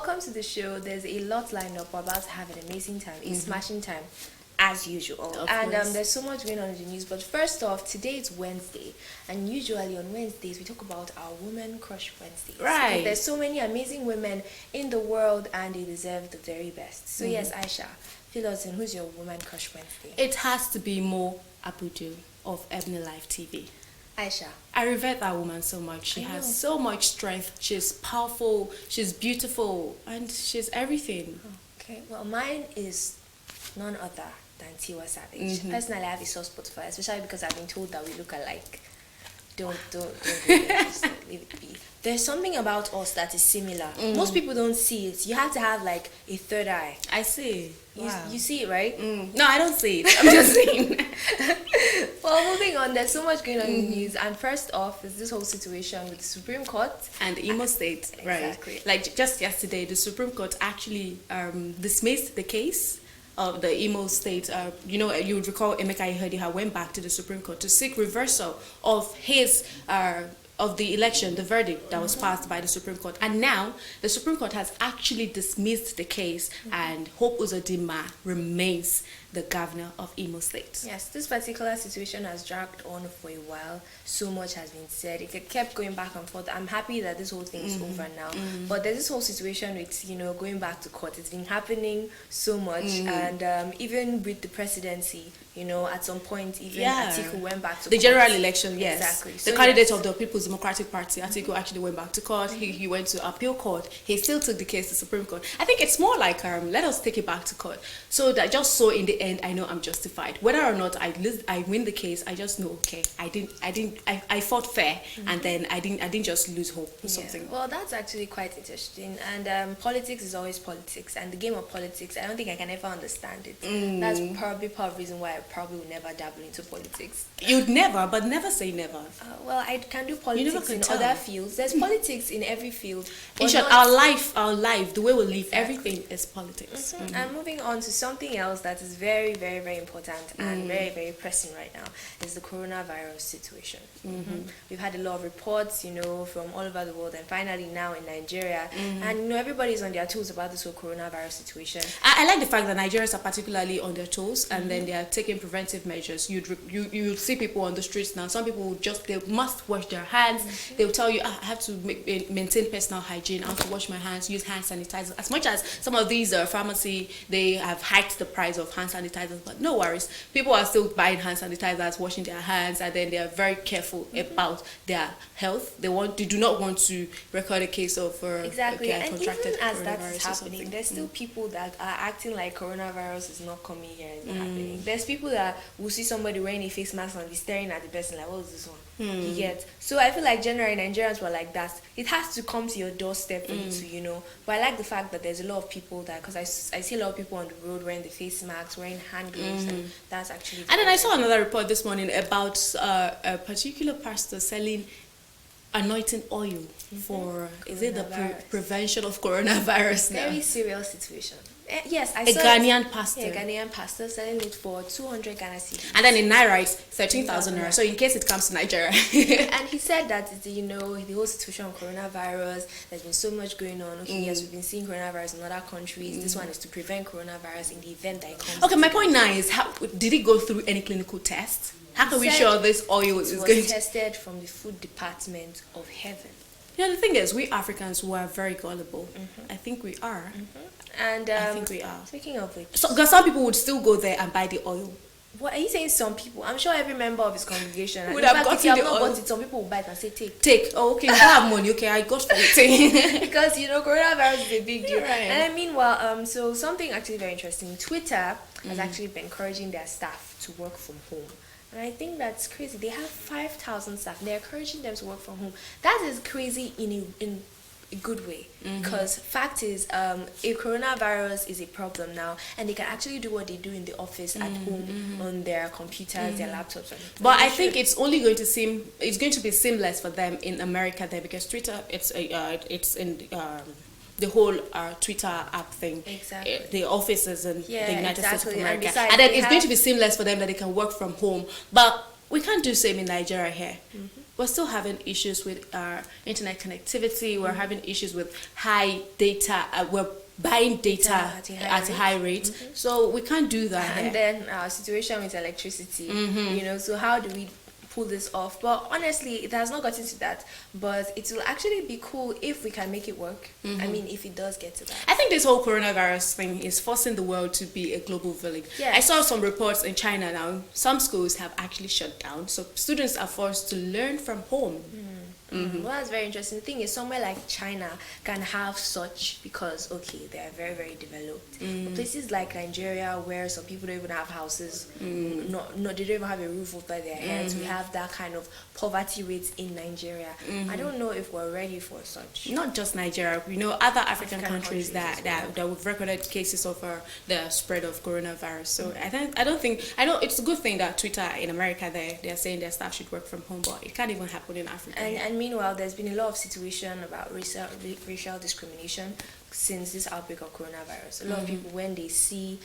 welcome to the show. There's a lot lined up. We're about to have an amazing time, a smashing time, as usual. Of And course. there's so much going on in the news. But first off, today is Wednesday, and usually on Wednesdays we talk about our Woman Crush Wednesdays. Right. But there's so many amazing women in the world, and they deserve the very best. So yes, Aisha, fill us in. Who's your Woman Crush Wednesday? It has to be Mo Abudu of Ebony Life TV. Aisha. I revere that woman so much. She I know. has so much strength. She's powerful. She's beautiful, and she's everything. Okay. Well, mine is none other than Tiwa Savage. Personally, I have a soft spot for her, especially because I've been told that we look alike. Don't do it. Just leave it be. There's something about us that is similar. Most people don't see it. You have to have like a third eye. I see. You see it, right? No, I don't see it. I'm just saying. Well, moving on, there's so much going on in the news. And first off is this whole situation with the Supreme Court. And Imo State, Exactly. right? Like just yesterday, the Supreme Court actually dismissed the case of the Imo State. You would recall Emeka Ihediha went back to the Supreme Court to seek reversal of his of the election, the verdict that was passed by the Supreme Court. And now the Supreme Court has actually dismissed the case, and Hope Uzodinma remains the governor of Imo State. Yes, this particular situation has dragged on for a while. So much has been said. It kept going back and forth. I'm happy that this whole thing is over now. But there's this whole situation with, going back to court. It's been happening so much. And even with the presidency, at some point, even Atiku went back to the court. general election, yes. Exactly. The So, candidate of the People's Democratic Party, Atiku, actually went back to court. He went to appeal court. He still took the case to Supreme Court. I think it's more like, let us take it back to court. So that just so in the end, I know I'm justified. Whether or not I win the case, I just know, okay, I fought fair, and then I didn't just lose hope or something. Well, that's actually quite interesting. And politics is always politics. And the game of politics, I don't think I can ever understand it. That's probably part of the reason why I probably will never dabble into politics. You'd never, but never say never. Well, I can do politics can in tell. other fields. There's politics in every field. In but short, not- our life, the way we live, everything is politics. And moving on to something else that is very, very, very important and very, very pressing right now is the coronavirus situation. We've had a lot of reports, from all over the world, and finally now in Nigeria. And everybody's on their toes about this whole coronavirus situation. I like the fact that Nigerians are particularly on their toes, and then they are taking preventive measures. You see people on the streets now. Some people they must wash their hands. They'll tell you, I have to maintain personal hygiene. I have to wash my hands, use hand sanitizer. As much as some of these pharmacy, they have hiked the price of hand sanitizers, but no worries. People are still buying hand sanitizers, washing their hands, and then they are very careful about their health. They do not want to record a case of Exactly. I And contracted even as that coronavirus is or happening, something. there's still people that are acting like coronavirus is not coming here and happening. There's people that will see somebody wearing a face mask and be staring at the person like, what is this one? You get. So I feel like generally Nigerians were like that. It has to come to your doorstep for you to, But I like the fact that there's a lot of people that, because I see a lot of people on the road wearing the face masks, wearing hand gloves, and that's actually. And then I saw another report this morning about a particular pastor selling anointing oil for Coronavirus. prevention of coronavirus now. Very serious situation. Yes, I A saw Ghanaian pastor. Yeah, a Ghanaian pastor selling it for 200 Ghana cedis. And then in Naira, it's 13,000 Naira. So in case it comes to Nigeria. And he said that the whole situation of coronavirus, there's been so much going on. Okay, yes, we've been seeing coronavirus in other countries. This one is to prevent coronavirus in the event that it comes. Okay, my point now is, did it go through any clinical tests? How can we Said sure this oil it is was going to... tested from the food department of heaven. The thing is, we Africans were very gullible. I think we are. And I think we are. Speaking of which, So, because some people would still go there and buy the oil. what are you saying? Some people, I'm sure every member of his congregation Would in have fact, gotten if you have the not oil. bought it, some people will buy it and say take. Take. Oh, okay, you have money. Okay, I got for it. Because coronavirus is a big deal. You're right. And then meanwhile, so something actually very interesting. Twitter has actually been encouraging their staff to work from home. And I think that's crazy. They have 5,000 staff. They're encouraging them to work from home. That is crazy in a good way. Because fact is, if coronavirus is a problem now, and they can actually do what they do in the office at home on their computers, their laptops. But I think it's going to be seamless for them in America there, because Twitter, it's in the whole Twitter app thing. Exactly. The offices in Yeah, the United States of exactly. And America. besides, And then they it's going have- to be seamless for them that they can work from home. But we can't do same in Nigeria here. we're still having issues with our internet connectivity. We're having issues with high data. We're buying data at a high rate. So we can't do that. And then our situation with electricity, so how do we pull this off? But honestly, it has not gotten to that, but it will actually be cool if we can make it work. I mean, if it does get to that. I think this whole coronavirus thing is forcing the world to be a global village. Yes. I saw some reports in China now. Some schools have actually shut down, so students are forced to learn from home. Well, that's very interesting. The thing is, somewhere like China can have such because, okay, they are very, very developed. But places like Nigeria, where some people don't even have houses, no, they don't even have a roof over their heads. We have that kind of poverty rates in Nigeria. I don't know if we're ready for such. Not just Nigeria, other African countries that we've recorded cases of the spread of coronavirus. So I know it's a good thing that Twitter in America they're saying their staff should work from home, but it can't even happen in Africa. And meanwhile, there's been a lot of situation about racial discrimination since this outbreak of coronavirus. A lot of people, when they see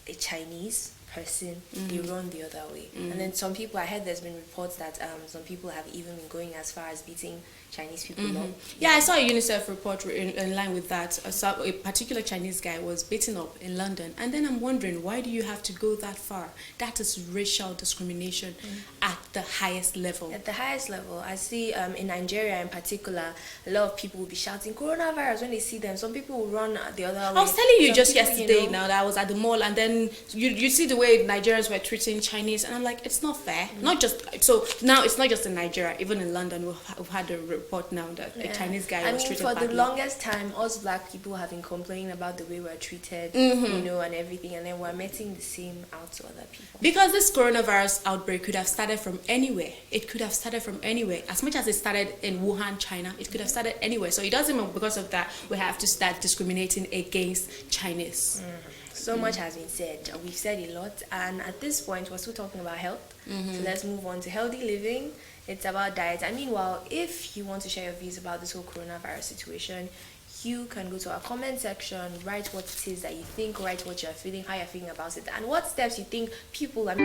a Chinese person, they run the other way. And then some people, I heard there's been reports that some people have even been going as far as beating Chinese people up. Yeah, I saw a UNICEF report in line with that. A particular Chinese guy was beaten up in London. And then I'm wondering, why do you have to go that far? That is racial discrimination at the highest level. At the highest level, I see in Nigeria in particular, a lot of people will be shouting coronavirus when they see them. Some people will run the other way. I was telling you Some just people, yesterday now that I was at the mall, and then you see the way Nigerians were treating Chinese, and I'm like, it's not fair. Not just so now it's not just in Nigeria, even in London we've had a report now that a Chinese guy was treated badly. For the longest time, us black people have been complaining about the way we're treated, and everything, and then we're meting the same out to other people. Because this coronavirus outbreak could have started from anywhere. It could have started from anywhere. As much as it started in Wuhan, China, it could have started anywhere. So it doesn't mean because of that we have to start discriminating against Chinese. So much has been said. We've said a lot, and at this point, we're still talking about health. So let's move on to healthy living. It's about diet. And meanwhile, if you want to share your views about this whole coronavirus situation, you can go to our comment section, write what it is that you think, write what you're feeling, how you're feeling about it, and what steps you think people are.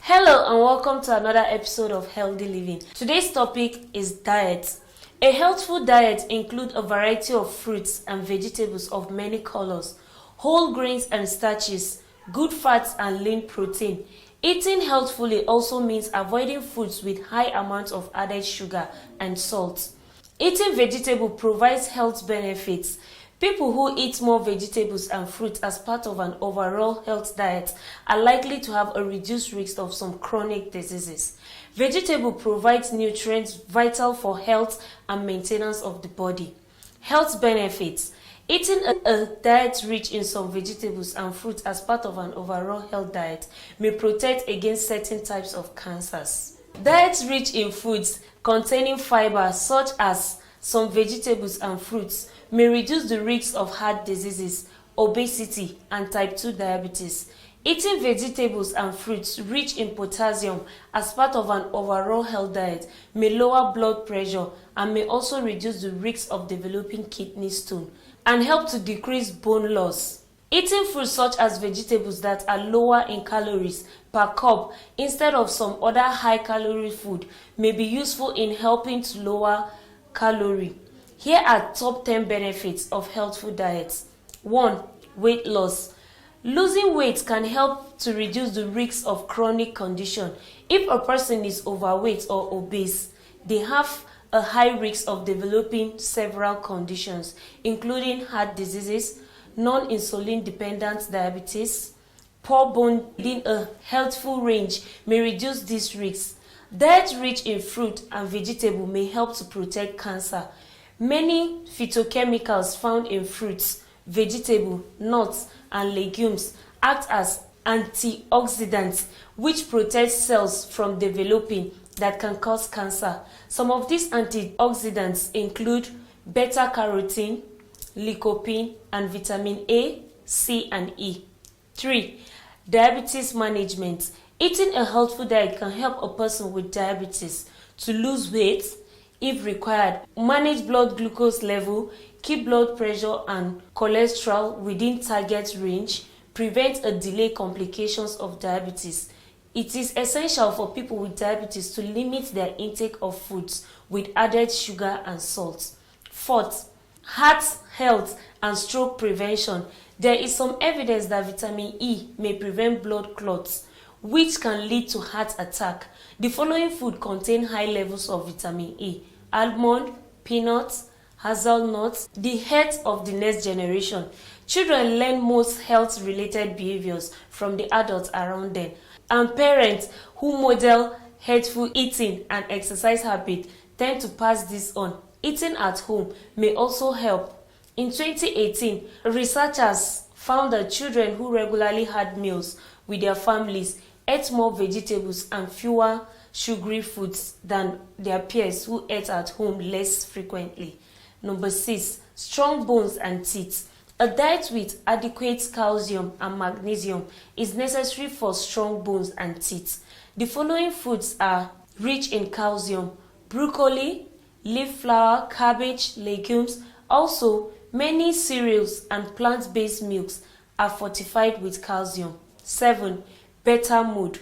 Hello and welcome to another episode of Healthy Living. Today's topic is diet. A healthful diet includes a variety of fruits and vegetables of many colors, whole grains and starches, good fats and lean protein. Eating healthfully also means avoiding foods with high amounts of added sugar and salt. Eating vegetable provides health benefits. People who eat more vegetables and fruits as part of an overall health diet are likely to have a reduced risk of some chronic diseases. Vegetable provides nutrients vital for health and maintenance of the body. Health benefits. Eating a diet rich in some vegetables and fruits as part of an overall health diet may protect against certain types of cancers. Diets rich in foods containing fiber such as some vegetables and fruits may reduce the risk of heart diseases, obesity, and type 2 diabetes. Eating vegetables and fruits rich in potassium as part of an overall health diet may lower blood pressure and may also reduce the risk of developing kidney stone and help to decrease bone loss. Eating fruits such as vegetables that are lower in calories per cup instead of some other high-calorie food may be useful in helping to lower calorie. Here are top 10 benefits of healthful diets. 1. Weight loss. Losing weight can help to reduce the risk of chronic condition. If a person is overweight or obese, they have a high risk of developing several conditions, including heart diseases, non-insulin dependent diabetes, poor bone. Within a healthful range may reduce these risks. Diet rich in fruit and vegetable may help to protect cancer. Many phytochemicals found in fruits, vegetables, nuts, and legumes act as antioxidants which protect cells from developing that can cause cancer. Some of these antioxidants include beta-carotene, lycopene, and vitamin A, C, and E. 3. Diabetes management. Eating a healthful diet can help a person with diabetes to lose weight if required, manage blood glucose level, keep blood pressure and cholesterol within target range, prevent or delay complications of diabetes. It is essential for people with diabetes to limit their intake of foods with added sugar and salt. Fourth, heart health and stroke prevention. There is some evidence that vitamin E may prevent blood clots, which can lead to heart attack. The following food contain high levels of vitamin E: almond, peanuts, hazelnuts, the health of the next generation. Children learn most health-related behaviors from the adults around them, and parents who model healthful eating and exercise habits tend to pass this on. Eating at home may also help. In 2018, researchers found that children who regularly had meals with their families ate more vegetables and fewer sugary foods than their peers who ate at home less frequently. Number 6, strong bones and teeth. A diet with adequate calcium and magnesium is necessary for strong bones and teeth. The following foods are rich in calcium: broccoli, leaf flower, cabbage, legumes. Also, many cereals and plant-based milks are fortified with calcium. 7, better mood.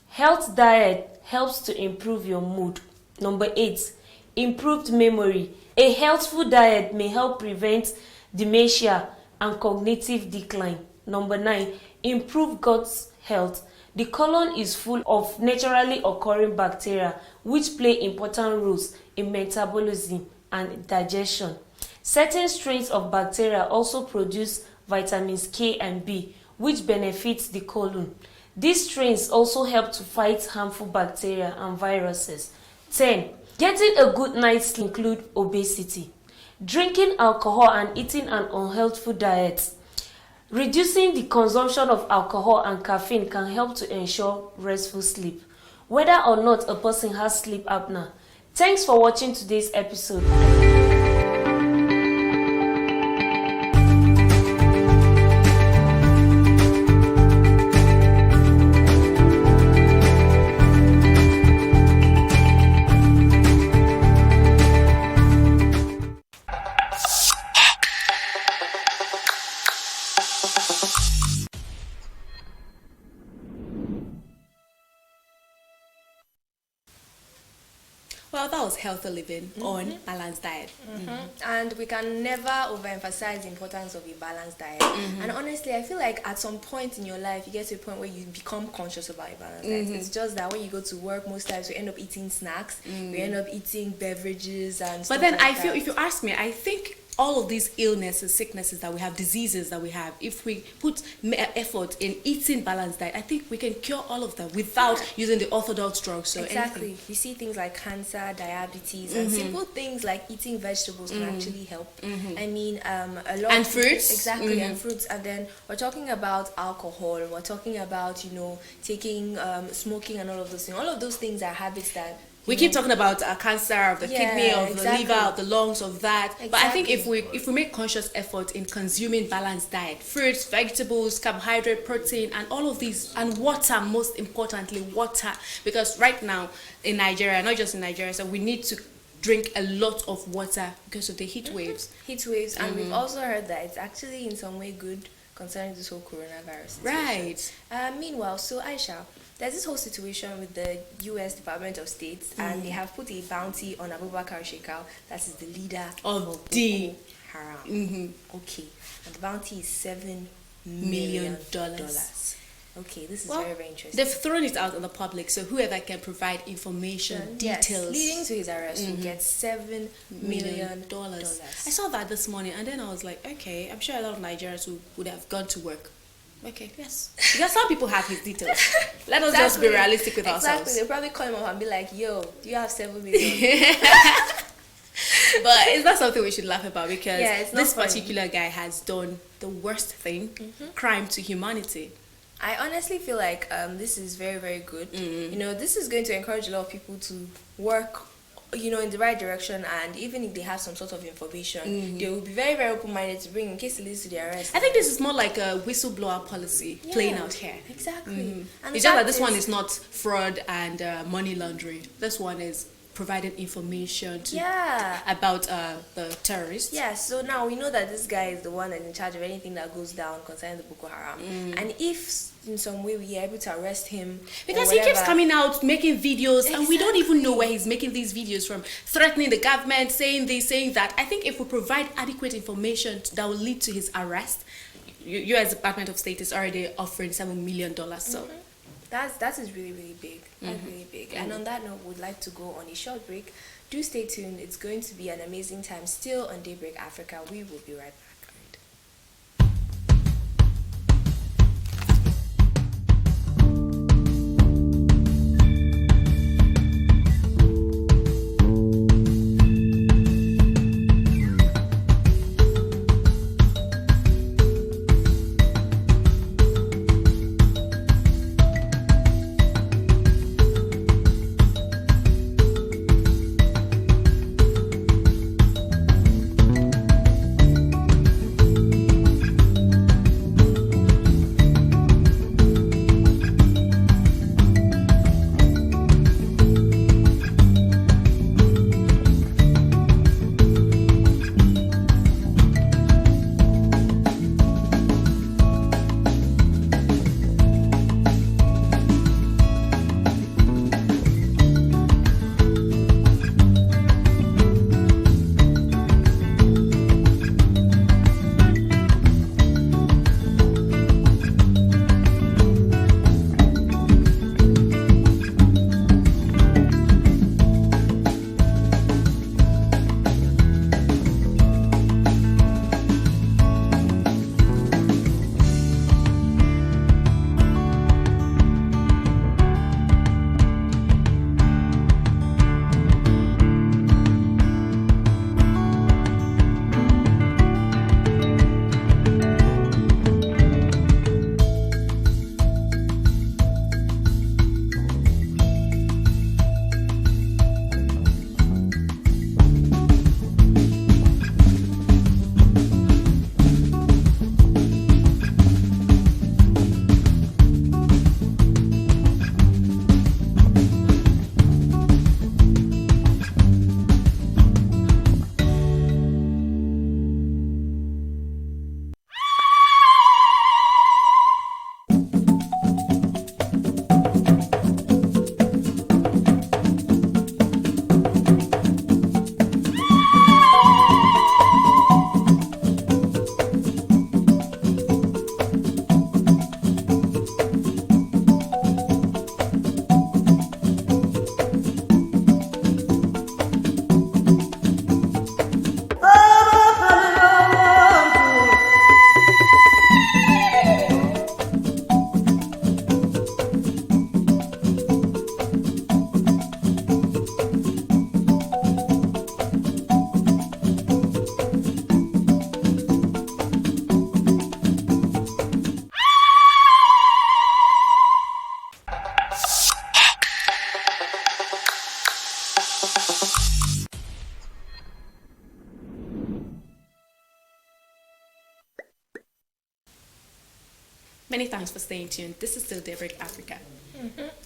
Health diet helps to improve your mood. Number 8, improved memory. A healthful diet may help prevent dementia and cognitive decline. Number 9, improve gut health. The colon is full of naturally occurring bacteria which play important roles in metabolism and digestion. Certain strains of bacteria also produce vitamins K and B, which benefits the colon. These strains also help to fight harmful bacteria and viruses. 10. Getting a good night's sleep includes obesity. Drinking alcohol and eating an unhealthful diet. Reducing the consumption of alcohol and caffeine can help to ensure restful sleep, whether or not a person has sleep apnea. Thanks for watching today's episode. Well, that was healthy living on balanced diet. And we can never overemphasize the importance of a balanced diet. And honestly, I feel like at some point in your life, you get to a point where you become conscious about a balanced diet. It's just that when you go to work, most times we end up eating snacks, we end up eating beverages and stuff. But then like I feel, that. if you ask me, I think all of these illnesses, sicknesses that we have, diseases that we have, if we put effort in eating balanced diet, I think we can cure all of them without using the orthodox drugs or Exactly. anything. You see things like cancer, diabetes, and simple things like eating vegetables can actually help. I mean, a lot And of fruits. exactly, and fruits. And then we're talking about alcohol. We're talking about taking smoking and all of those things. All of those things are habits that We keep talking about cancer of the kidney, of exactly. the liver, of the lungs, of that. But I think Exactly. if we make conscious effort in consuming balanced diet, fruits, vegetables, carbohydrate, protein, and all of these, and water, most importantly, water, because right now in Nigeria, not just in Nigeria, so we need to drink a lot of water because of the heat waves. Heat waves, and we've also heard that it's actually in some way good concerning this whole coronavirus situation. Right. Meanwhile, so Aisha, there's this whole situation with the U.S. Department of State, and they have put a bounty on Abubakar Shekau, that is the leader Of the Boko Haram. Okay, and the bounty is $7 million. Okay, this is Well, very, very interesting. they've thrown it out on the public, so whoever can provide information, Yes, details. leading to his arrest will get $7 million. I saw that this morning, and then I was like, okay, I'm sure a lot of Nigerians would have gone to work. Okay, yes. Because some people have his details. Let us just be realistic with ourselves. Exactly. They'll probably call him up and be like, yo, do you have $7 million? But it's not something we should laugh about, because It's not this funny. particular guy has done the worst thing, crime to humanity. I honestly feel like this is very, very good. This is going to encourage a lot of people to work in the right direction, and even if they have some sort of information, they will be very, very open-minded to bring in case it leads to their arrest. I think this is more like a whistleblower policy playing out here. Exactly. And It's just that this one is not fraud and money laundering. This one is providing information about the terrorists. Yeah, so now we know that this guy is the one that's in charge of anything that goes down concerning the Boko Haram. And if in some way we are able to arrest him, because he keeps coming out making videos, and we don't even know where he's making these videos from, threatening the government, saying this, saying that. I think if we provide adequate information that will lead to his arrest, U.S. Department of State is already offering $7 million. So that is really, really big. That's really big. And on that note, we'd like to go on a short break. Do stay tuned. It's going to be an amazing time still on Daybreak Africa. We will be right back. Many thanks for staying tuned. This is still Daybreak Africa.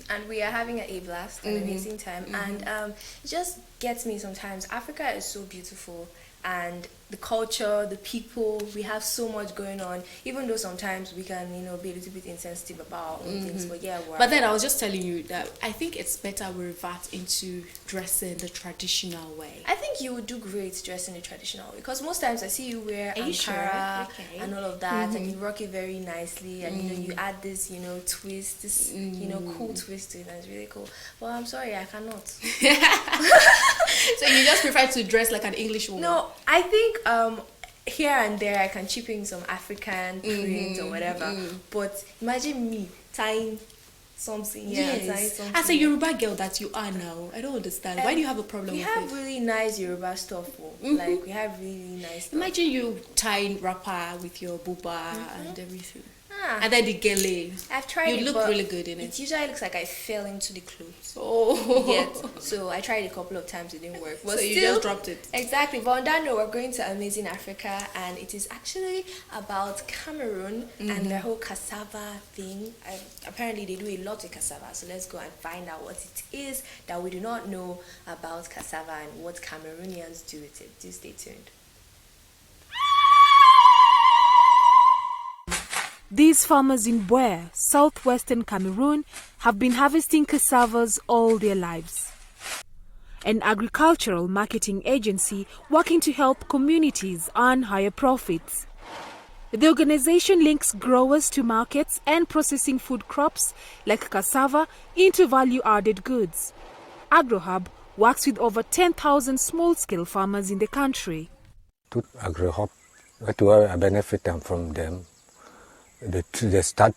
And we are having an blast, an amazing time. And it just gets me sometimes. Africa is so beautiful, and the culture, the people, we have so much going on, even though sometimes we can, be a little bit insensitive about things, but yeah. But then I was just telling you that I think it's better we revert into dressing the traditional way. I think you would do great dressing the traditional way, because most times I see you wear Ankara and all of that, and you rock it very nicely, and you add this, twist, this, cool twist to it, and it's really cool. Well, I'm sorry, I cannot. So you just prefer to dress like an English woman? No, I think here and there I can chip in some African print or whatever. But imagine me tying something here and tying something. As a Yoruba girl that you are now, I don't understand. Why do you have a problem with it? We have really nice Yoruba stuff. Like, we have really nice stuff. Imagine you tying wrapper with your buba and everything. And then the gele. I've tried it. You look but really good in it. It usually looks like I fell into the clothes. Oh. Yet, so I tried a couple of times, it didn't work. But So you just dropped it. Exactly. But on that note, we're going to Amazing Africa, and it is actually about Cameroon and the whole cassava thing. Apparently, they do a lot with cassava. So let's go and find out what it is that we do not know about cassava and what Cameroonians do with it. Do stay tuned. These farmers in Bouer, southwestern Cameroon, have been harvesting cassavas all their lives. An agricultural marketing agency working to help communities earn higher profits. The organization links growers to markets and processing food crops like cassava into value-added goods. AgroHub works with over 10,000 small-scale farmers in the country. To AgroHub, what do I benefit from them? They start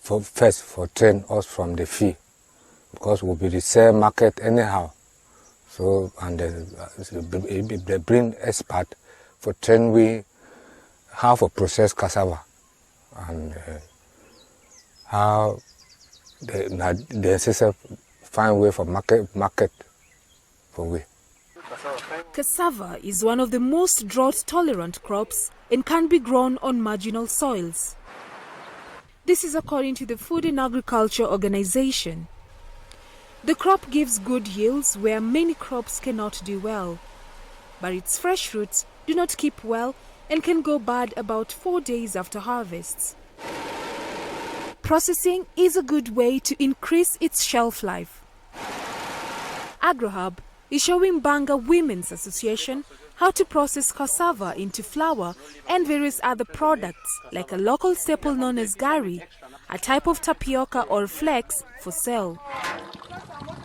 first for train us from the fee, because we'll be the same market anyhow. So, and they bring expert for train we how to process cassava and how they find way for market for we. Cassava is one of the most drought-tolerant crops and can be grown on marginal soils. This is according to the Food and Agriculture Organization. The crop gives good yields where many crops cannot do well, but its fresh fruits do not keep well and can go bad about 4 days after harvest. Processing is a good way to increase its shelf life. AgroHub is showing Banga Women's Association how to process cassava into flour and various other products like a local staple known as gari, a type of tapioca or flex for sale.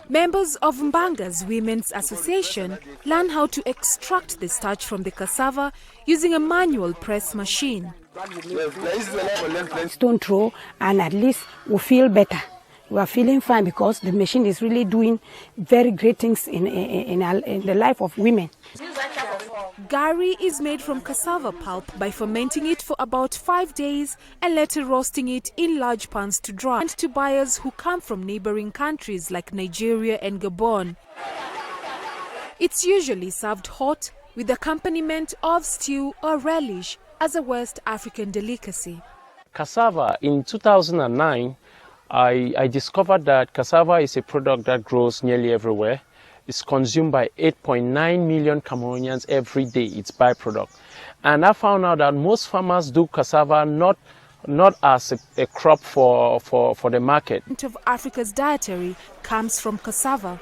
Members of Mbanga's Women's Association learn how to extract the starch from the cassava using a manual press machine. Stone throw, and at least we feel better. We are feeling fine because the machine is really doing very great things in the life of women. Gari is made from cassava pulp by fermenting it for about 5 days and later roasting it in large pans to dry, and to buyers who come from neighboring countries like Nigeria and Gabon. It's usually served hot with accompaniment of stew or relish as a West African delicacy. Cassava, in 2009, I discovered that cassava is a product that grows nearly everywhere. It's consumed by 8.9 million Cameroonians every day, its byproduct. And I found out that most farmers do cassava not as a crop for the market. Of Africa's dietary comes from cassava.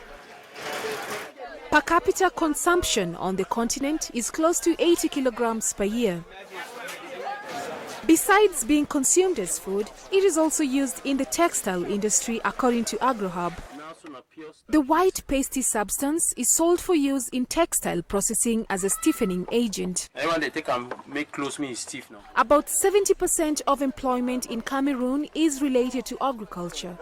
Per capita consumption on the continent is close to 80 kilograms per year. Besides being consumed as food, it is also used in the textile industry according to AgroHub. The white pasty substance is sold for use in textile processing as a stiffening agent. About 70% of employment in Cameroon is related to agriculture.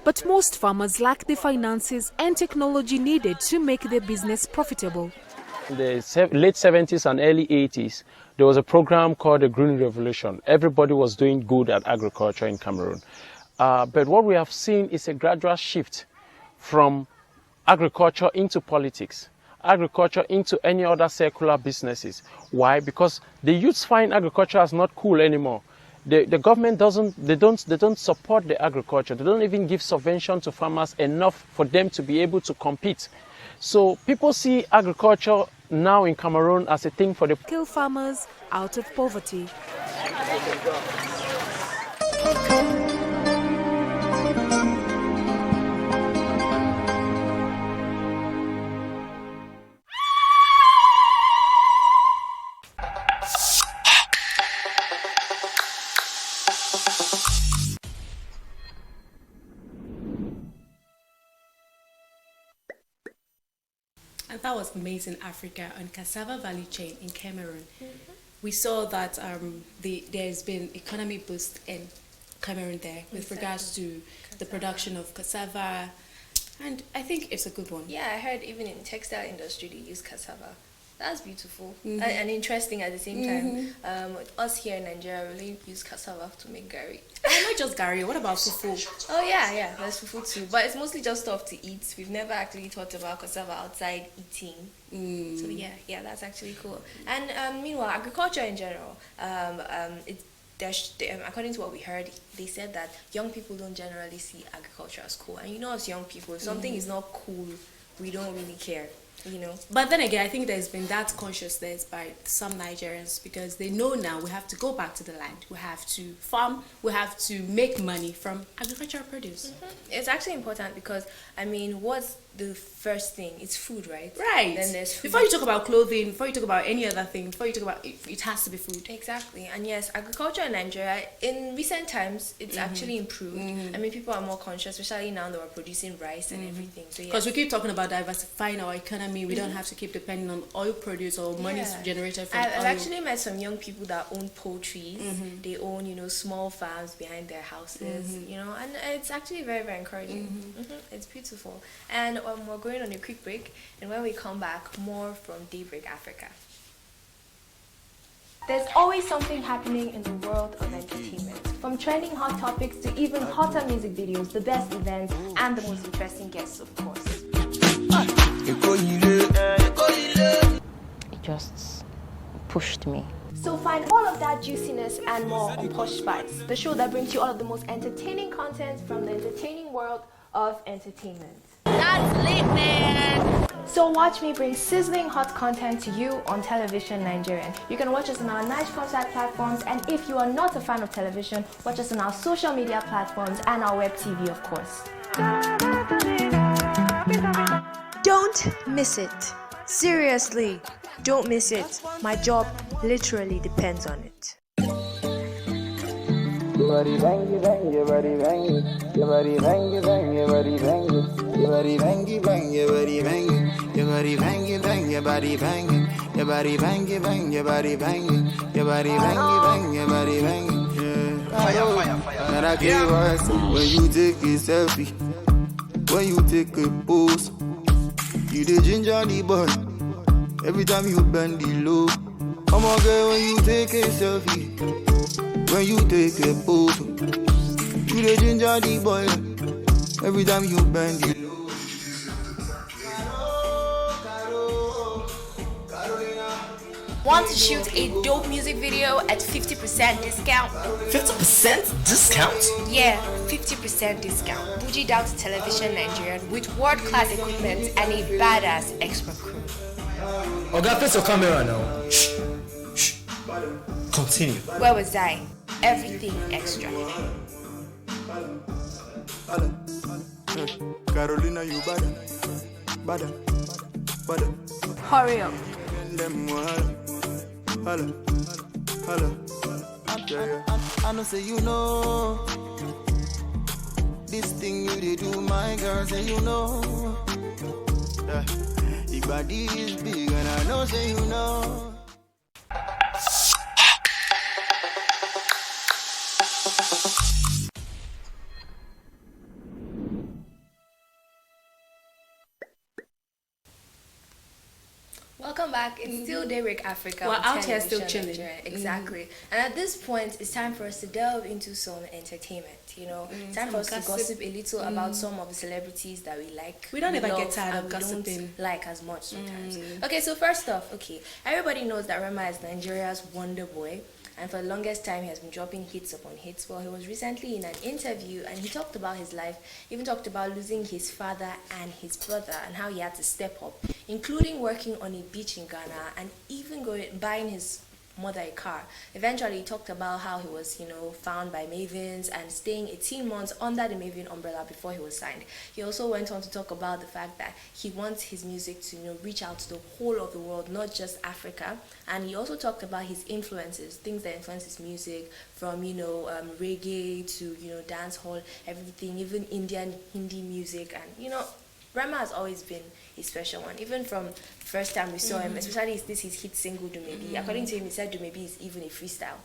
But most farmers lack the finances and technology needed to make their business profitable. In the late 70s and early 80s, there was a program called the Green Revolution. Everybody was doing good at agriculture in Cameroon. But what we have seen is a gradual shift from agriculture into politics, agriculture into any other secular businesses. Why? Because the youths find agriculture as not cool anymore. The government don't support the agriculture. They don't even give subvention to farmers enough for them to be able to compete. So people see agriculture now in Cameroon as a thing for the kill farmers out of poverty. And that was Amazing Africa on cassava value chain in Cameroon. We saw that there's been economy boost in Cameroon there with regards to the production of cassava, and I think it's a good one. Yeah, I heard even in textile industry they use cassava. That's beautiful and interesting at the same time. Us here in Nigeria really use cassava to make gari. And not just Gary, what about fufu? Oh yeah, there's fufu too, but it's mostly just stuff to eat. We've never actually thought about cassava outside eating. So yeah, that's actually cool. And meanwhile, agriculture in general, according to what we heard, they said that young people don't generally see agriculture as cool. And you know, as young people, if something is not cool, we don't really care. You know. But then again, I think there's been that consciousness by some Nigerians because they know now we have to go back to the land. We have to farm. We have to make money from agricultural produce. It's actually important because, I mean, what's the first thing? It's food, right? Right. Then there's food. Before you talk about clothing, before you talk about any other thing, before you talk about it has to be food. Exactly. And yes, agriculture in Nigeria, in recent times, it's actually improved. I mean, people are more conscious, especially now that we're producing rice and everything. So Because we keep talking about diversifying our economy. We don't have to keep depending on oil produce or money generated from I've oil. actually met some young people that own poultry. They own, you know, small farms behind their houses, you know, and it's actually very, very encouraging. It's beautiful. And we're going on a quick break, and when we come back, more from Daybreak Africa. There's always something happening in the world of entertainment. From trending hot topics to even hotter music videos, the best events, and the most interesting guests, of course. It just pushed me. So find all of that juiciness and more on Posh Spice, the show that brings you all of the most entertaining content from the entertaining world of entertainment. That's lit, man! So watch me bring sizzling hot content to you on Television Nigerian. You can watch us on our nice concert platforms, and if you are not a fan of television, watch us on our social media platforms and our web TV, of course. Don't miss it. Seriously, don't miss it. My job literally depends on it. Your body bang, bang, your body bang, your body bang, bang, your body bang, your body bang, bang, your body bang, your body bang, bang, your body bang, your body bang, bang, your body bang, your body bang, your body bang. And I give us when you take a selfie, when you take a pose, you the ginger the boy. Every time you bend the low, come on girl when you take a selfie, when you take a photo, you the ginger the boy. Every time you bend the low. Want to shoot a dope music video at 50% discount? 50% discount? Yeah, 50% discount. Bougie down to Television Nigerian with world-class equipment and a badass expert crew. Oga, face your camera now. Shh. Continue. Where was I? Everything extra. Carolina, you bad. Hurry up. I know say you know this thing you did do, my girl, say you know. Your body is big and I know say you know. Welcome back. It's still Daybreak Africa. We're on out here still Television chilling. Nigeria. Exactly. And at this point, it's time for us to delve into some entertainment. You know, time for us to gossip a little about some of the celebrities that we like. We don't ever love, get tired and of we gossiping. don't like as much sometimes. Okay, so first off, everybody knows that Rema is Nigeria's Wonder Boy. And for the longest time, he has been dropping hits upon hits. Well, he was recently in an interview and he talked about his life, even talked about losing his father and his brother and how he had to step up, including working on a beach in Ghana and even buying his mother a car. Eventually, he talked about how he was, found by Mavens and staying 18 months under the Maven umbrella before he was signed. He also went on to talk about the fact that he wants his music to, reach out to the whole of the world, not just Africa. And he also talked about his influences, things that influence his music, from, reggae to, dance hall, everything, even Indian Hindi music. And, Rema has always been a special one, even from the first time we saw him, especially his hit single, Do Maybe. According to him, he said Do Maybe is even a freestyle.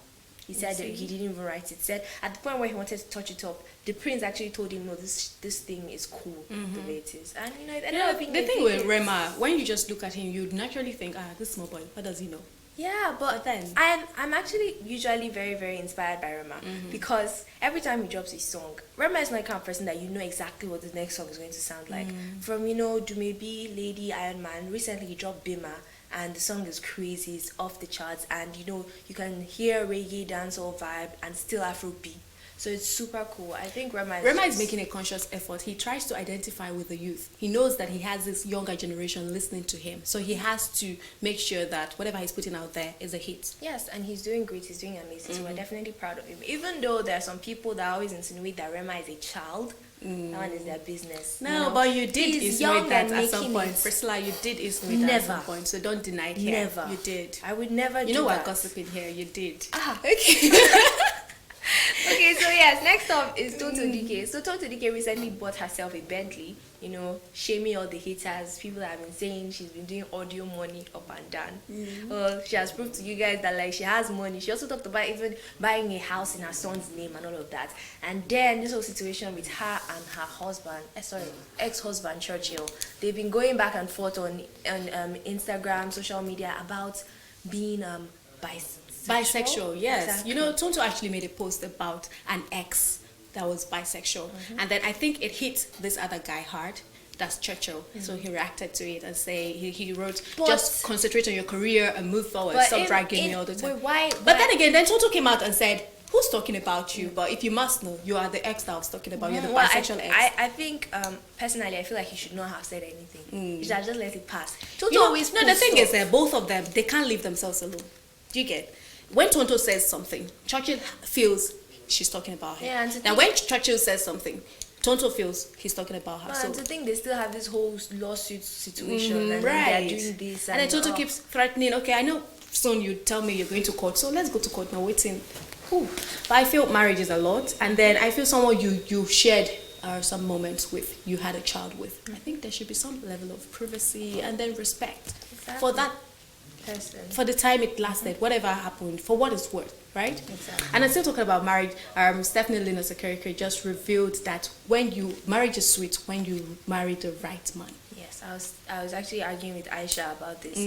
He said that he didn't even write it. Said at the point where he wanted to touch it up, the prince actually told him, no, this thing is cool the way it is. And you know, the thing with Rema, when you just look at him, you'd naturally think, this small boy, what does he know? Yeah, but then I'm actually usually very, very inspired by Rema because every time he drops his song, Rema is not the kind of person that you know exactly what the next song is going to sound like. From, you know, Dumebi, Lady, Iron Man, recently he dropped Bima, and the song is crazy, it's off the charts, and you know, you can hear reggae, dancehall vibe, and still Afrobeat. So it's super cool. I think Rema is making a conscious effort. He tries to identify with the youth. He knows that he has this younger generation listening to him. So he has to make sure that whatever he's putting out there is a hit. Yes, and he's doing great. He's doing amazing. So we're definitely proud of him. Even though there are some people that always insinuate that Rema is a child, that one is their business. No, you know? but you did insinuate that at some point. It. Priscilla, you did insinuate that at some point. So don't deny it here. Never. You did. I would never do that. You know we're gossiping here. You did. Okay. Okay, so yes, next up is Tonto DK. So Tonto DK recently bought herself a Bentley, you know, shaming all the haters, people that have been saying she's been doing audio money up and down. Well, she has proved to you guys that like she has money. She also talked about even buying a house in her son's name and all of that. And then this whole situation with her and her husband, ex-husband Churchill, they've been going back and forth on Instagram, social media about being bisexual, yes. Exactly. You know, Tonto actually made a post about an ex that was bisexual. And then I think it hit this other guy hard. That's Churchill. So he reacted to it and he wrote, just concentrate on your career and move forward. Stop dragging me all the time. But then again, Tonto came out and said, who's talking about you? But if you must know, you are the ex that I was talking about. You're the bisexual ex. I think, personally, I feel like he should not have said anything. He should have just let it pass. Tonto always the thing is that both of them, they can't leave themselves alone. Do you get? When Tonto says something, Churchill feels she's talking about him. Yeah, now when Churchill says something, Tonto feels he's talking about her. So to think they still have this whole lawsuit situation and they're doing this and then Tonto keeps threatening, okay, I know soon you tell me you're going to court, so let's go to court now, waiting. But I feel marriage is a lot, and then I feel someone you shared some moments with, you had a child with. I think there should be some level of privacy and then respect for that person, for the time it lasted, whatever happened, for what it's worth, right? Exactly. And I'm still talking about marriage. Stephanie Lina Sekerike just revealed that marriage is sweet when you marry the right man. Yes, I was actually arguing with Aisha about this.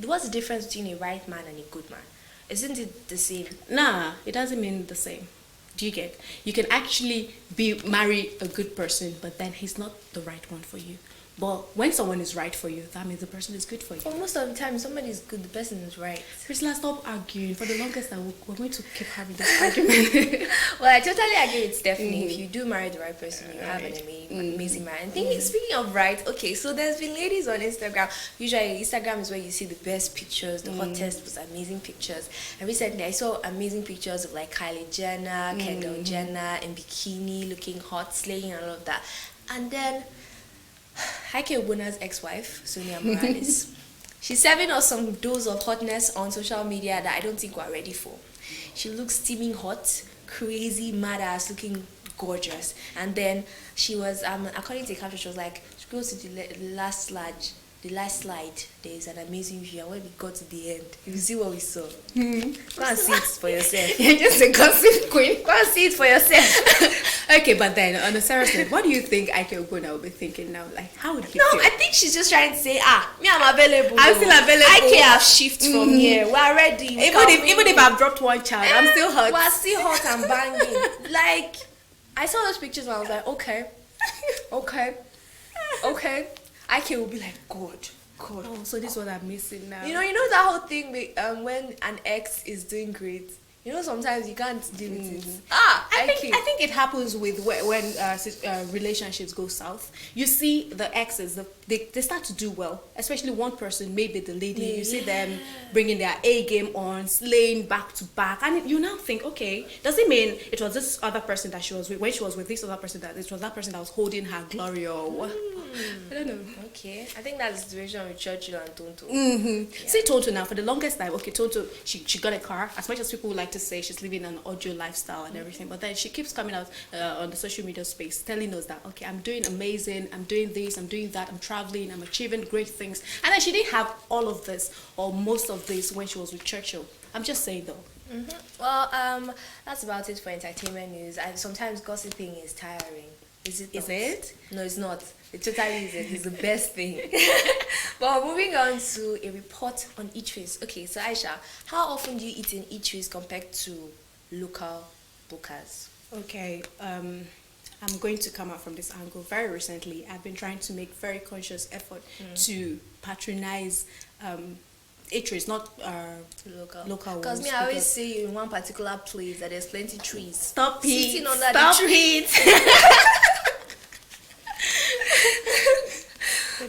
What's the difference between a right man and a good man? Isn't it the same? Nah, it doesn't mean the same. Do you get? You can actually marry a good person, but then he's not the right one for you. But when someone is right for you, that means the person is good for you. But most of the time, somebody is good, the person is right. Priscilla, stop arguing. For the longest time, we're going to keep having this argument. Well, I totally agree with Stephanie. If you do marry the right person, you have an amazing marriage. And speaking of right, okay, so there's been ladies on Instagram. Usually, Instagram is where you see the best pictures, the hottest, most amazing pictures. And recently, I saw amazing pictures of like Kylie Jenner, Kendall Jenner in bikini, looking hot, slaying, and all of that. And then Heike Obuna's ex-wife, Sonia Morales, she's serving us some dose of hotness on social media that I don't think we're ready for. She looks steaming hot, crazy, mad ass, looking gorgeous. And then she was, according to the caption, she was like, she goes to the last slide, there's an amazing view, and when we got to the end, you see what we saw. Go and see it for yourself. You're just a gossip queen. Go and see it for yourself. Okay, but then on a serious note, what do you think Ike Ogbonna will be thinking now? Like, how would he feel? I think she's just trying to say, me, I'm available. I'm still available. Ike have shifted from here. We're ready. Even if I've dropped one child, I'm still hot. We're still hot and banging. Like, I saw those pictures and I was like, okay. Ike will be like, God. Oh, so this is what I'm missing now. You know that whole thing with, when an ex is doing great. You know, sometimes you can't deal with it. I think it happens with when relationships go south. You see the exes, they start to do well, especially one person, maybe the lady. You see them bringing their A game on, slaying back to back, and you now think, okay, does it mean it was this other person that she was with when she was with this other person, that it was that person that was holding her glory, or what? I don't know. Okay, I think that's the situation with Churchill and Tonto. See Tonto now, for the longest time, okay, Tonto, she got a car. As much as people like to say she's living an audio lifestyle and everything, but then she keeps coming out on the social media space telling us that, okay, I'm doing amazing, I'm doing this, I'm doing that, I'm traveling, I'm achieving great things. And then she didn't have all of this or most of this when she was with Churchill. I'm just saying though, Well, that's about it for entertainment news. And sometimes gossiping is tiring. Is it? Is it? No, it's not. It totally isn't. It's the best thing. But moving on to a report on eateries. Okay, so Aisha, how often do you eat in eateries compared to local bookers? Okay, I'm going to come out from this angle. Very recently, I've been trying to make very conscious effort to patronize eateries, not local ones. Because me, I always see you in one particular place that there's plenty trees. Stop it! Sitting under Stop the tree.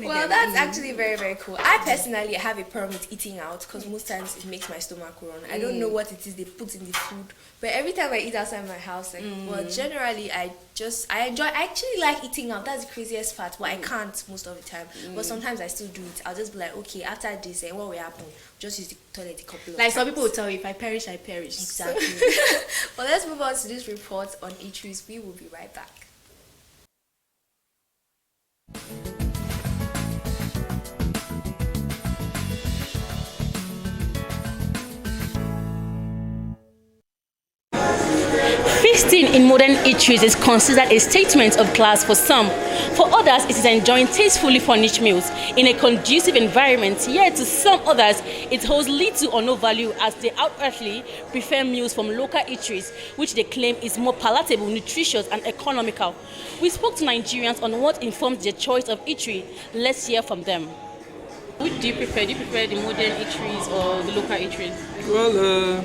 Well, that's actually very, very cool. I personally have a problem with eating out because most times it makes my stomach run. I don't know what it is they put in the food, but every time I eat outside my house, well, generally I actually like eating out. That's the craziest part, but I can't most of the time. But sometimes I still do it. I'll just be like, okay, after this, what will happen? Just use the toilet a couple of times. Some people will tell you, if I perish, I perish. Exactly. But let's move on to this report on eateries. We will be right back. 15 in modern eateries is considered a statement of class for some. For others, it is enjoying tastefully furnished meals in a conducive environment, yet to some others, it holds little or no value as they outwardly prefer meals from local eateries, which they claim is more palatable, nutritious, and economical. We spoke to Nigerians on what informs their choice of eatery. Let's hear from them. Which do you prefer? Do you prefer the modern eateries or the local eateries? Well,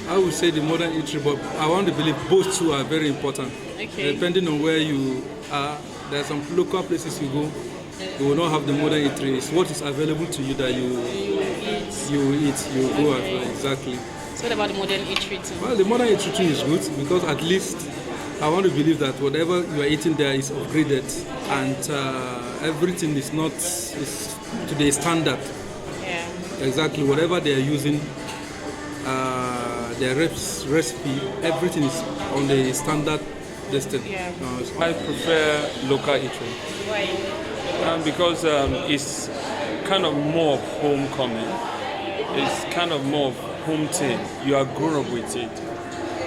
I would say the modern eatery, but I want to believe both two are very important. Okay. Depending on where you are, there are some local places you go, you will not have the modern eatery. It's what is available to you that you go as well. Exactly. So what about the modern eatery too? Well, the modern eatery too is good because at least I want to believe that whatever you are eating there is upgraded and everything is to the standard. Yeah. Exactly. Whatever they are using. Their recipe, everything is on the standard distance. Yeah. I prefer local eatery. Why? Because it's kind of more of homecoming. It's kind of more of home thing. You are grown up with it,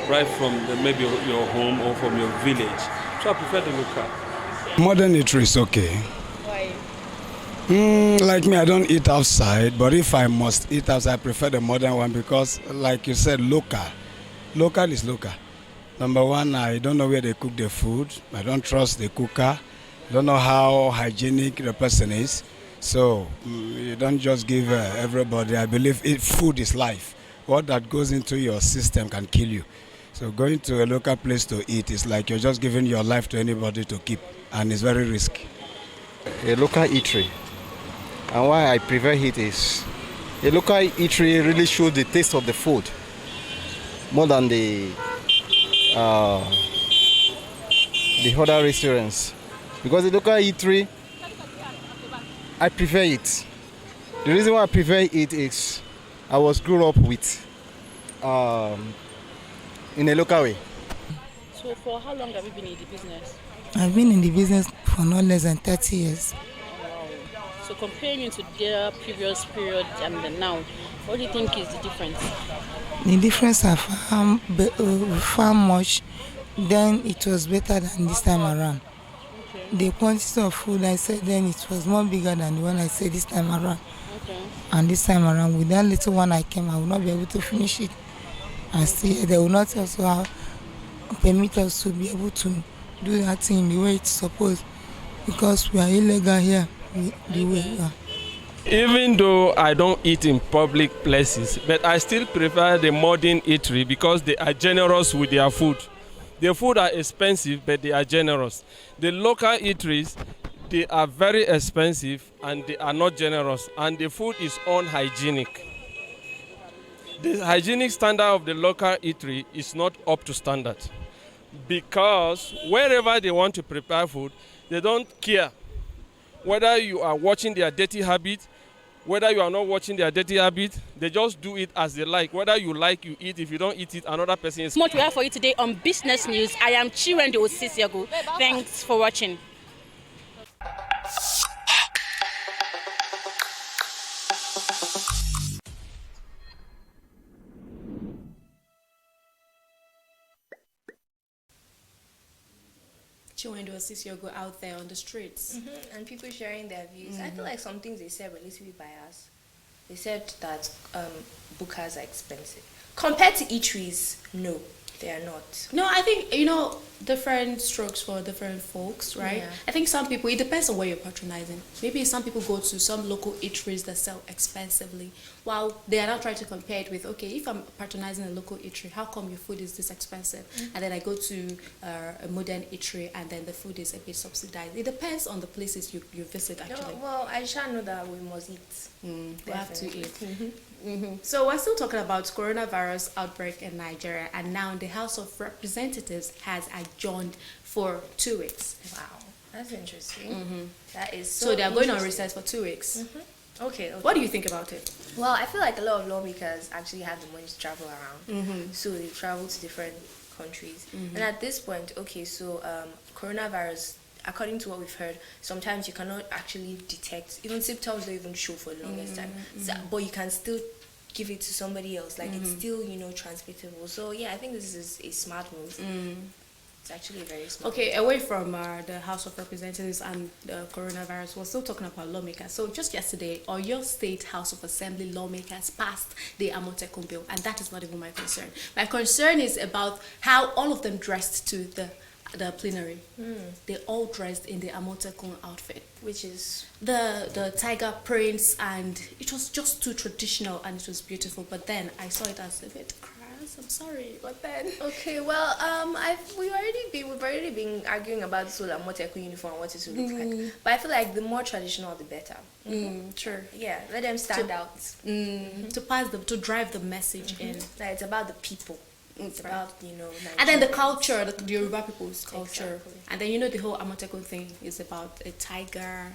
right from maybe your home or from your village. So I prefer the local. Modern eatery is okay. Like me, I don't eat outside, but if I must eat outside, I prefer the modern one because, like you said, local. Local is local. Number one, I don't know where they cook the food. I don't trust the cooker. I don't know how hygienic the person is. So you don't just give everybody. I believe food is life. What that goes into your system can kill you. So going to a local place to eat is like you're just giving your life to anybody to keep, and it's very risky. A local eatery. And why I prefer it is a local eatery really shows the taste of the food more than the other restaurants. Because the local eatery, I prefer it. The reason why I prefer it is I was grew up with in a local way. So for how long have you been in the business? I've been in the business for not less than 30 years. So comparing it to their previous period and the now, what do you think is the difference? The difference are far much. Then it was better than this time around. Okay. The quantity of food I said then it was more bigger than the one I said this time around. Okay. And this time around, with that little one I came, I will not be able to finish it. And still, they will not also permit us to be able to do that thing the way it's supposed, because we are illegal here. Even though I don't eat in public places, but I still prefer the modern eatery because they are generous with their food. Their food are expensive, but they are generous. The local eateries, they are very expensive and they are not generous, and the food is unhygienic. The hygienic standard of the local eatery is not up to standard because wherever they want to prepare food, they don't care whether you are watching their dirty habit, whether you are not watching their dirty habit. They just do it as they like. Whether you like, you eat. If you don't eat it, another person is. Much we have for you today on Business News. I am Chirende Osisiago. Thanks for watching. Chiwendo Sisio go out there on the streets. And people sharing their views. I feel like some things they said were a little bit biased. They said that bukas are expensive. Compared to eateries, no, they are not. No, I think, different strokes for different folks, right? Yeah. I think some people, it depends on where you're patronizing. Maybe some people go to some local eateries that sell expensively, while they are not trying to compare it with, okay, if I'm patronizing a local eatery, how come your food is this expensive? And then I go to a modern eatery and then the food is a bit subsidized. It depends on the places you visit, actually. Well, I shall know that we must eat. We have to eat. So we're still talking about coronavirus outbreak in Nigeria, and now the House of Representatives has adjourned for 2 weeks. Wow, that's interesting. That is So they are going on recess for 2 weeks. Okay. What do you think about it? Well, I feel like a lot of lawmakers actually have the money to travel around. So they travel to different countries. And at this point, okay, so coronavirus, according to what we've heard, sometimes you cannot actually detect, even symptoms don't even show for the longest time. So, but you can still give it to somebody else. Like it's still, transmittable. So yeah, I think this is a smart move. It's actually very smart. Okay, away from the House of Representatives and the coronavirus, we're still talking about lawmakers. So just yesterday, Oyo State House of Assembly lawmakers passed the Amotekun bill, and that is not even my concern. My concern is about how all of them dressed to the plenary. They all dressed in the Amotekun outfit, which is the tiger prints, and it was just too traditional and it was beautiful. But then I saw it as a bit crass. I'm sorry, but then okay. Well, we've already been arguing about this whole Amotekun uniform, what it should look like. But I feel like the more traditional, the better. Sure. Yeah, let them stand out. To drive the message in. That it's about the people. It's about, and then the culture, the Yoruba people's culture. Exactly. And then, the whole Amotekun thing is about a tiger,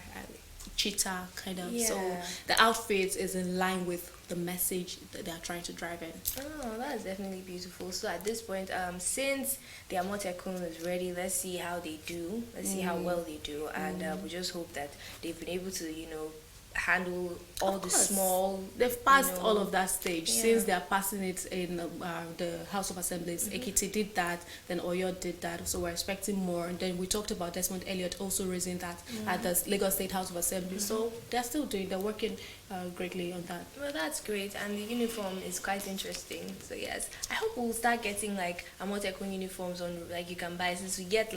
cheetah, kind of. Yeah. So the outfit is in line with the message that they are trying to drive in. Oh, that's definitely beautiful. So at this point, since the Amotekun is ready, let's see how they do. Let's see how well they do. And we just hope that they've been able to, handle all the small. They've passed all of that stage since they are passing it in the House of Assemblies. Ekiti did that, then Oyo did that, so we're expecting more. And then we talked about Desmond Elliott also raising that at the Lagos State House of Assembly. So they're working greatly on that. Well, that's great, and the uniform is quite interesting. So yes, I hope we'll start getting like Amotekun uniforms on, like you can buy, since we get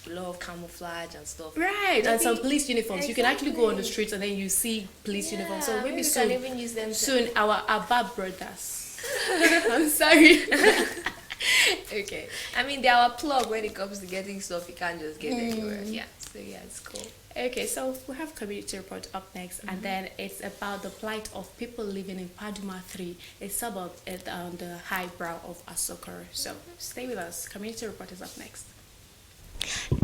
a lot of camouflage and stuff. Right, and some police uniforms. Exactly. You can actually go on the streets and then you see police uniforms. So maybe soon, can even use them soon our Abba brothers. I'm sorry. Okay. I mean, they are a plug when it comes to getting stuff you can't just get anywhere. Yeah. So yeah, it's cool. Okay, so we have community report up next, and then it's about the plight of people living in Paduma 3, a suburb on the high brow of Asokoro. So stay with us. Community report is up next.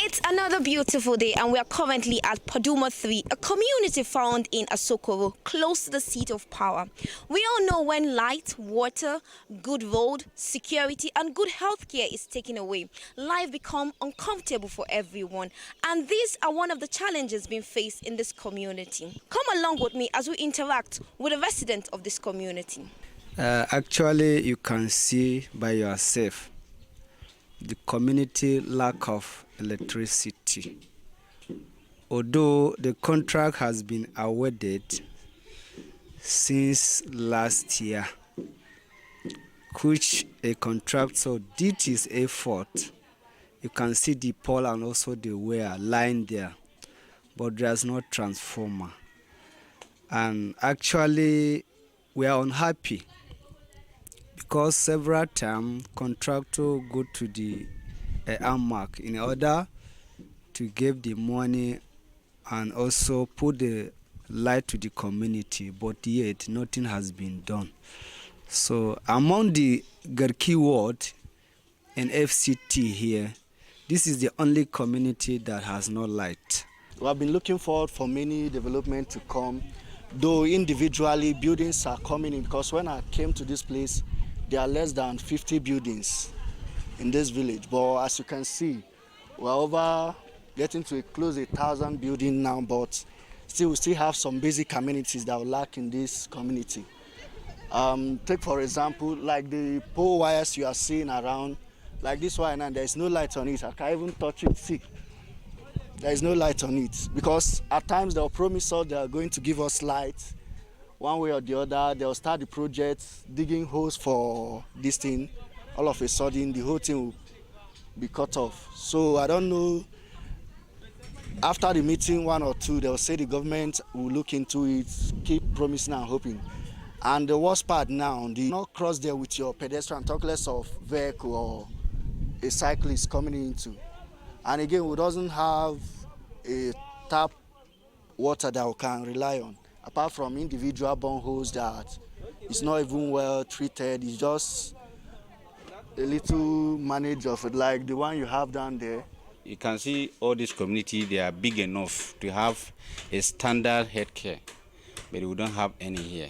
It's another beautiful day, and we are currently at Paduma 3, a community found in Asokoro, close to the seat of power. We all know when light, water, good road, security and good healthcare is taken away, life becomes uncomfortable for everyone, and these are one of the challenges being faced in this community. Come along with me as we interact with a resident of this community. Actually, you can see by yourself the community lack of electricity. Although the contract has been awarded since last year, which a contractor did his effort. You can see the pole and also the wire lying there, but there's no transformer. And actually, we are unhappy because several times contractor go to the AMAC in order to give the money and also put the light to the community, but yet nothing has been done. So among the Garki ward and FCT here, this is the only community that has no light. We have been looking forward for many development to come, though individually buildings are coming in, because when I came to this place, there are less than 50 buildings in this village. But as you can see, we're over getting to close 1,000 buildings now, but we still have some basic amenities that we lack in this community. Take for example, like the pole wires you are seeing around, Like this one, and there's no light on it. I can't even touch it. See, there is no light on it because at times they'll promise us they are going to give us light one way or the other. They'll start the project, digging holes for this thing. All of a sudden, the whole thing will be cut off. So I don't know. After the meeting, one or two, they'll say the government will look into it, keep promising and hoping. And the worst part now, do not cross there with your pedestrian, talk less of vehicle or a cyclist coming into. And again, we doesn't have a tap water that we can rely on, apart from individual boreholes that is not even well treated. It's just a little managed of it, like the one you have down there. You can see all this community, they are big enough to have a standard healthcare, but we don't have any here.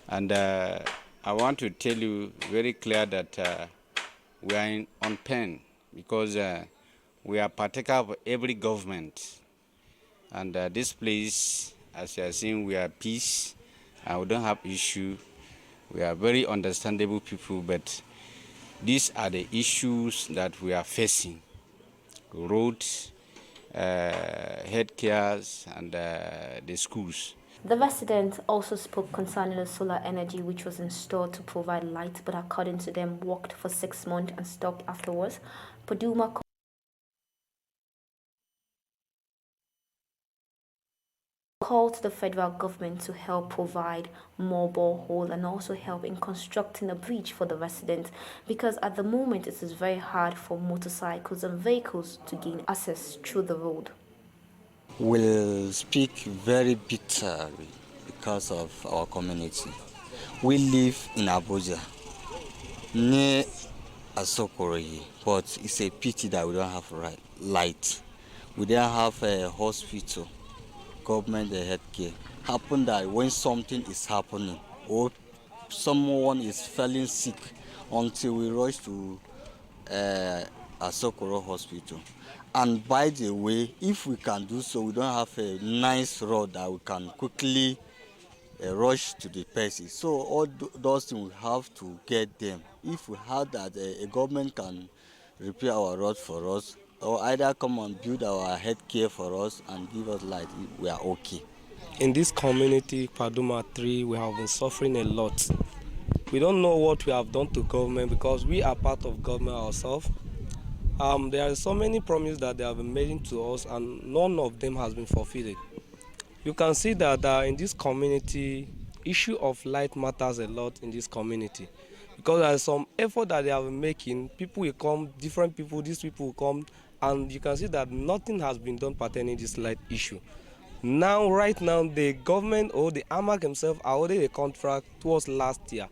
And I want to tell you very clear that we are on pen because we are partaker of every government. And this place, as you are seeing, we are peace and we don't have issue. We are very understandable people, but these are the issues that we are facing. Roads, healthcare, and the schools. The resident also spoke concerning the solar energy which was installed to provide light, but according to them, worked for 6 months and stopped afterwards. Paduma called to the federal government to help provide more borehole and also help in constructing a bridge for the residents, because at the moment it is very hard for motorcycles and vehicles to gain access through the road. We'll speak very bitterly because of our community. We live in Abuja, near Asokoro, but it's a pity that we don't have light. We don't have a hospital, government healthcare. Happen that when something is happening or someone is falling sick, until we rush to Asokoro hospital. And by the way, if we can do so, we don't have a nice road that we can quickly rush to the person. So all those things we have to get them. If we have that, a government can repair our road for us, or either come and build our healthcare for us and give us light, we are okay. In this community, Paduma 3, we have been suffering a lot. We don't know what we have done to government because we are part of government ourselves. There are so many promises that they have been making to us and none of them has been fulfilled. You can see that in this community, issue of light matters a lot in this community. Because there is some effort that they have been making, people will come, different people, these people will come, and you can see that nothing has been done pertaining to this light issue. Now, right now, the government or the AMAC himself awarded a contract towards last year,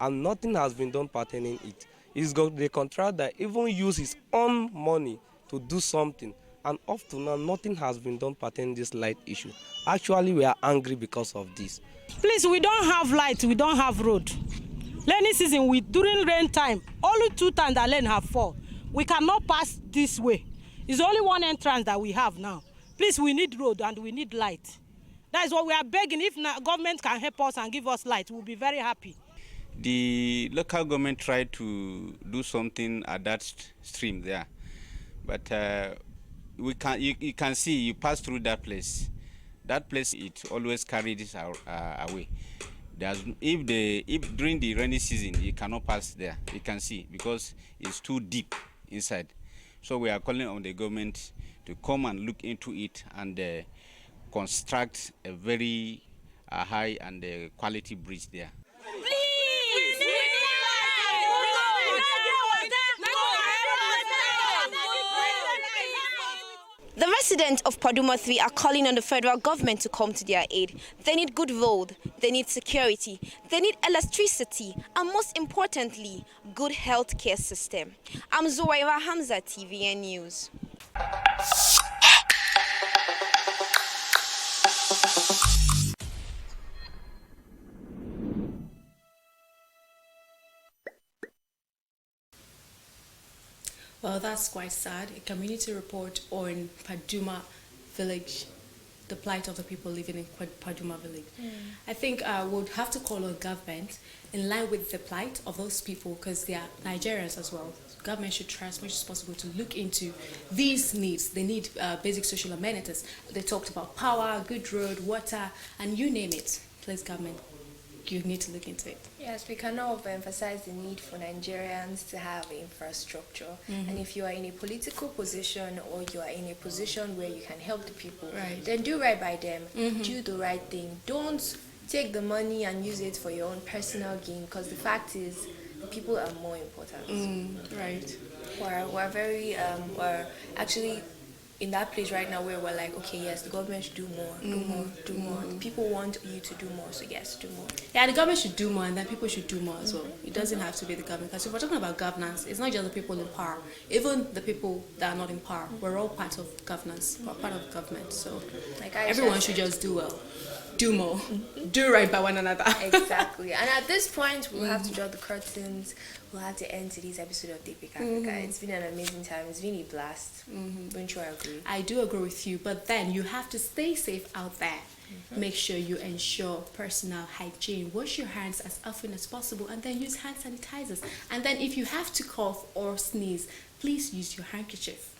and nothing has been done pertaining it. He's got the contract that even use his own money to do something, and up to now, nothing has been done pertaining this light issue. Actually, we are angry because of this. Please, we don't have light, we don't have road. Rainy season, during rain time, only 2 times that rain have fall. We cannot pass this way. It's only one entrance that we have now. Please, we need road and we need light. That is what we are begging. If government can help us and give us light, we'll be very happy. The local government tried to do something at that stream there, but you can see, you pass through that place. That place, it always carries away. If during the rainy season you cannot pass there, you can see, because it's too deep inside. So we are calling on the government to come and look into it and construct a very high and quality bridge there. The residents of Paduma 3 are calling on the federal government to come to their aid. They need good road, they need security, they need electricity, and most importantly, good healthcare system. I'm Zoraira Hamza, TVN News. Well, that's quite sad. A community report on Paduma village the plight of the people living in Paduma village. I think we'll have to call on government in line with the plight of those people, because they are Nigerians as well. Government should try as much as possible to look into these needs. They need basic social amenities. They talked about power, good road, water, and you name it. Please, government, you need to look into it. Yes, we cannot overemphasize the need for Nigerians to have infrastructure. And if you are in a political position or you are in a position where you can help the people, then do right by them. Do the right thing. Don't take the money and use it for your own personal gain, because the fact is, the people are more important. Right. We're very, we're actually in that place right now where we're like, okay, yes, the government should do more, do more, do more. The people want you to do more, so yes, do more. Yeah, the government should do more, and then people should do more as well. It doesn't have to be the government, because if we're talking about governance, it's not just the people in power. Even the people that are not in power, we're all part of governance. We're part of government, so like everyone should just do well. Do more. Do right by one another. Exactly. And at this point, we'll have to draw the curtains. We'll have to end today's episode of Daybreak Africa. It's been an amazing time. It's been a blast. Don't you agree? I do agree with you, but then you have to stay safe out there. Make sure you ensure personal hygiene. Wash your hands as often as possible, and then use hand sanitizers. And then if you have to cough or sneeze, please use your handkerchief.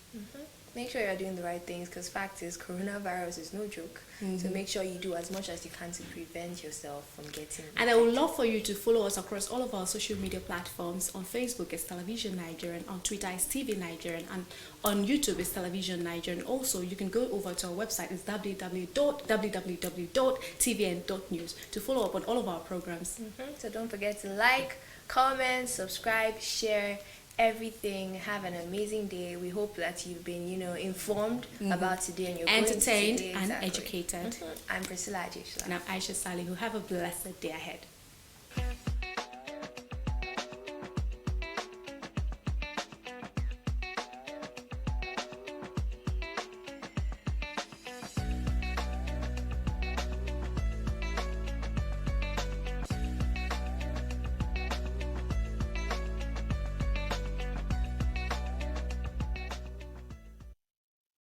Make sure you're doing the right things, because fact is, coronavirus is no joke. So make sure you do as much as you can to prevent yourself from getting it. And I would love for you to follow us across all of our social media platforms. On Facebook, it's Television Nigerian. On Twitter, it's TV Nigerian. And on YouTube, it's Television Nigerian. Also, you can go over to our website. It's www.tvn.news to follow up on all of our programs. So don't forget to like, comment, subscribe, share everything. Have an amazing day. We hope that you've been, informed about today, and you're entertained going and educated. I'm Priscilla Ajeshla. And I'm Aisha Salihu. Have a blessed day ahead.